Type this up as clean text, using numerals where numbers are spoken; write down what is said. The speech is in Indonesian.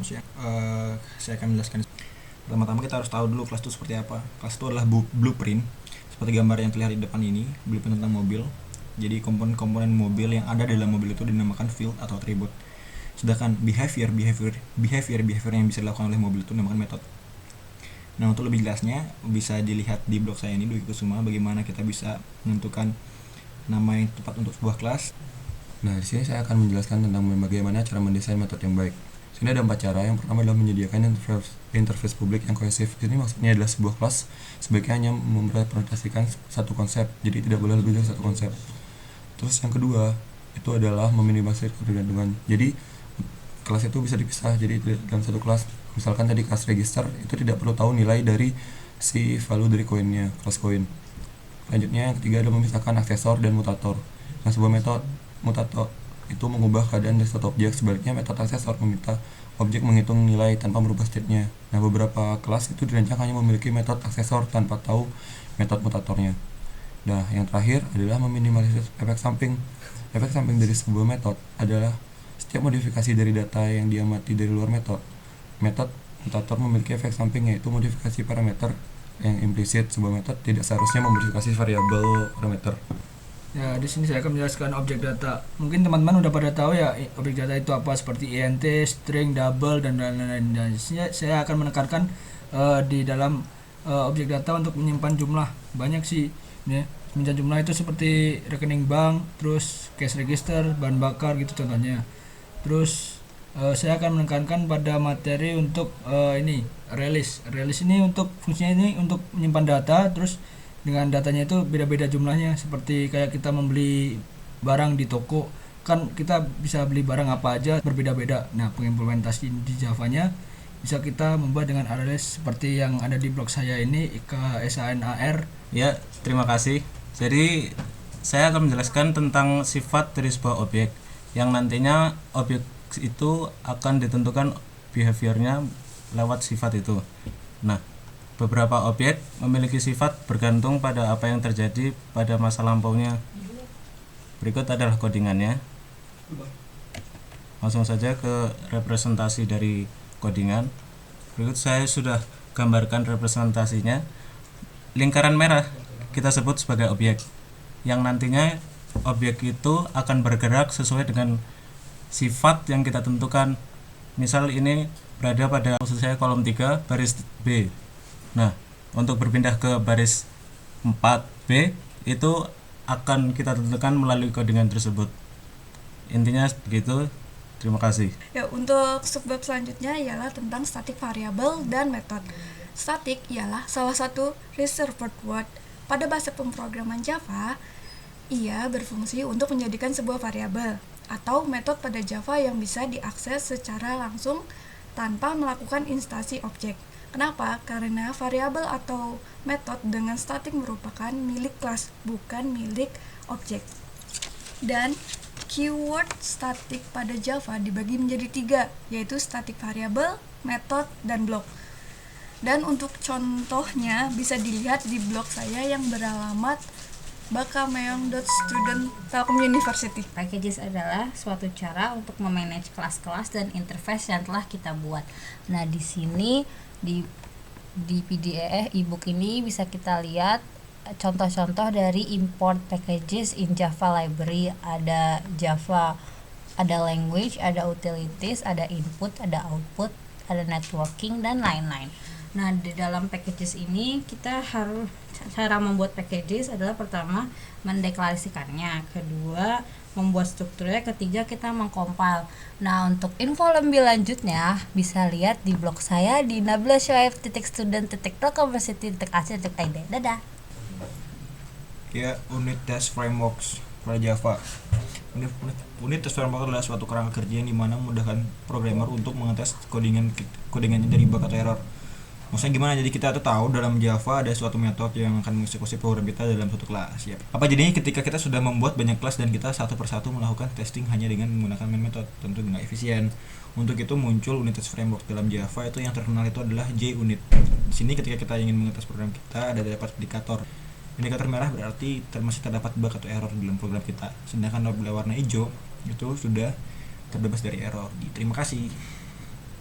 maksudnya saya akan menjelaskan. Pertama-tama kita harus tahu dulu kelas itu seperti apa. Kelas itu adalah blueprint, seperti gambar yang terlihat di depan ini, blueprint tentang mobil. Jadi komponen-komponen mobil yang ada dalam mobil itu dinamakan field atau atribut. Sedangkan behavior yang bisa dilakukan oleh mobil itu dinamakan method. Nah, untuk lebih jelasnya bisa dilihat di blog saya ini, Dwi Kusuma, bagaimana kita bisa menentukan nama yang tepat untuk sebuah kelas. Nah, di sini saya akan menjelaskan tentang bagaimana cara mendesain metode yang baik. Sini ada 4 cara. Yang pertama adalah menyediakan interface publik yang kohesif. Ini maksudnya adalah sebuah kelas sebaiknya hanya merepresentasikan satu konsep, jadi tidak boleh lebih dari satu konsep. Terus yang kedua itu adalah meminimalisir ketergantungan. Jadi kelas itu bisa dipisah jadi dalam satu kelas. Misalkan tadi kelas register itu tidak perlu tahu nilai dari si value dari koinnya, kelas koin. Selanjutnya yang ketiga adalah memisahkan aksesor dan mutator. Nah, sebuah metode mutator itu mengubah keadaan dari suatu objek, sebaliknya metode aksesor meminta objek menghitung nilai tanpa merubah state-nya. Nah, beberapa kelas itu dirancang hanya memiliki metode aksesor tanpa tahu metode mutatornya. Nah, yang terakhir adalah meminimalisir efek samping. Efek samping dari sebuah metode adalah setiap modifikasi dari data yang diamati dari luar metode. Metode mutator memiliki efek samping, yaitu modifikasi parameter yang implisit. Sebuah metode tidak seharusnya memodifikasi variabel parameter. Ya, di sini saya akan menjelaskan objek data. Mungkin teman-teman udah pada tahu ya objek data itu apa, seperti int, string, double, dan lain-lain. Dan di sini saya akan menekankan di dalam objek data untuk menyimpan jumlah. Banyak sih ya. Menyimpan jumlah itu seperti rekening bank, terus cash register, bahan bakar gitu contohnya. Terus saya akan menekankan pada materi untuk ini release. Release ini untuk fungsinya ini untuk menyimpan data, terus dengan datanya itu beda-beda jumlahnya, seperti kayak kita membeli barang di toko kan kita bisa beli barang apa aja berbeda-beda. Nah, pengimplementasi di Java-nya bisa kita membuat dengan arrays seperti yang ada di blog saya ini, IKSANAR. Ya, terima kasih. Jadi saya akan menjelaskan tentang sifat dari sebuah objek yang nantinya objek itu akan ditentukan behaviornya lewat sifat itu. Nah, beberapa objek memiliki sifat bergantung pada apa yang terjadi pada masa lampaunya. Berikut adalah codingannya. Langsung saja ke representasi dari codingan. Berikut saya sudah gambarkan representasinya. Lingkaran merah kita sebut sebagai objek, yang nantinya objek itu akan bergerak sesuai dengan sifat yang kita tentukan. Misal ini berada pada maksud saya kolom 3 baris B. Nah, untuk berpindah ke baris 4B itu akan kita tentukan melalui codingan tersebut. Intinya begitu. Terima kasih. Ya, untuk subbab selanjutnya ialah tentang static variable dan metode. Static ialah salah satu reserved word pada bahasa pemrograman Java. Ia berfungsi untuk menjadikan sebuah variabel atau metode pada Java yang bisa diakses secara langsung tanpa melakukan instansi objek. Kenapa? Karena variabel atau metode dengan static merupakan milik kelas, bukan milik objek. Dan keyword static pada Java dibagi menjadi 3, yaitu static variable, method, dan block. Dan untuk contohnya bisa dilihat di blog saya yang beralamat bakameong.student Telkom University. Packages adalah suatu cara untuk memanage kelas-kelas dan interface yang telah kita buat. Nah, di sini di PDF ebook ini bisa kita lihat contoh-contoh dari import packages in Java library. Ada Java, ada language, ada utilities, ada input, ada output, ada networking, dan lain-lain. Nah, di dalam packages ini kita harus cara membuat packages adalah pertama mendeklarasikannya, kedua membuat strukturnya, ketiga kita mengcompile. Nah, untuk info lebih lanjutnya bisa lihat di blog saya di nabilashoaib.student.telkomversity.ac.id. Dadah. Ya, unit test frameworks pada Java. Unit test framework adalah suatu kerangka kerja yang dimana memudahkan programmer untuk mengetes codingannya dari bug atau error. Maksudnya gimana? Jadi kita tuh tahu dalam Java ada suatu metode yang akan mengeksekusi program kita dalam suatu kelas. Ya. Apa jadinya ketika kita sudah membuat banyak kelas dan kita satu persatu melakukan testing hanya dengan menggunakan main method? Tentu nggak efisien. Untuk itu muncul unit test framework dalam Java. Itu yang terkenal itu adalah JUnit. Di sini ketika kita ingin mengetes program kita ada dapat indikator. Indikator merah berarti masih terdapat bug atau error dalam program kita. Sedangkan bila warna hijau itu sudah terbebas dari error. Terima kasih.